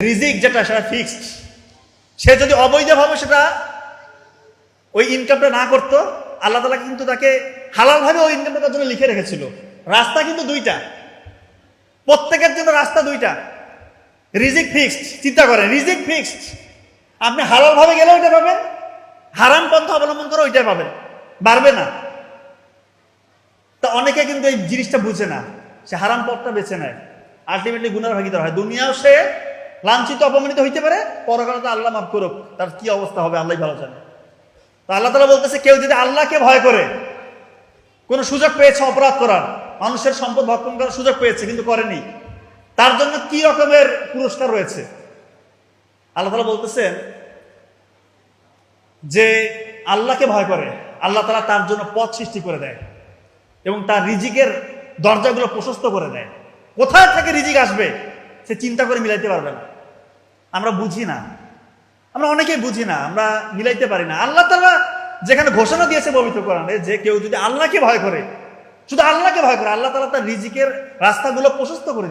রিজিক যেটা সেটা ফিক্সড। সে যদি অবৈধভাবে সেটা ওই ইনকামটা না করতো, আল্লাহ তাআলা কিন্তু তাকে হালালভাবে ওই ইনকামটা তার জন্য লিখে রেখেছিল। রাস্তা কিন্তু দুইটা, প্রত্যেকের জন্য রাস্তা দুইটা। রিজিক ফিক্সড। চিন্তা করেন, রিজিক ফিক্সড। আপনি হালালভাবে গেলে ওইটা পাবেন, হারাম পন্থা অবলম্বন করে ওইটাই পাবেন, বাড়বে না। তা অনেকে কিন্তু এই জিনিসটা বুঝে না, সে হারাম পথটা বেছে নেয়, আলটিমেটলি গুনার ভাগীদার হয়। দুনিয়াও সে লাঞ্ছিত অপমানিত হইতে পারে, পরকালে তো আল্লাহ মাফ করুক, তার কি অবস্থা হবে আল্লাহ ভালো জানে। তো আল্লাহ তাআলা বলতেছে, কেউ যদি আল্লাহকে ভয় করে, কোনো সুযোগ পেয়েছে অপরাধ করার, মানুষের সম্পদ ভক্ষণ করার সুযোগ পেয়েছে কিন্তু করেনি, তার জন্য কি রকমের পুরস্কার রয়েছে। আল্লাহ তাআলা বলতেছেন যে আল্লাহকে ভয় করে, আল্লাহ তাআলা তার জন্য পথ সৃষ্টি করে দেয় এবং তার রিজিকের দরজাগুলো প্রশস্ত করে দেয়। কোথায় থেকে রিজিক আসবে সে চিন্তা করে মিলাইতে পারবে না। আমরা বুঝি না, আমরা অনেকেই বুঝি না, আমরা মিলাইতে পারি না। আল্লাহ তাআলা যেখানে ঘোষণা দিয়েছে পবিত্র কোরআনে যে কেউ যদি আল্লাহকে ভয় করে, শুধু আল্লাহকে ভয় করে, আল্লাহ তাআলা তার রিজিকের রাস্তাগুলো প্রশস্ত করে দিবে।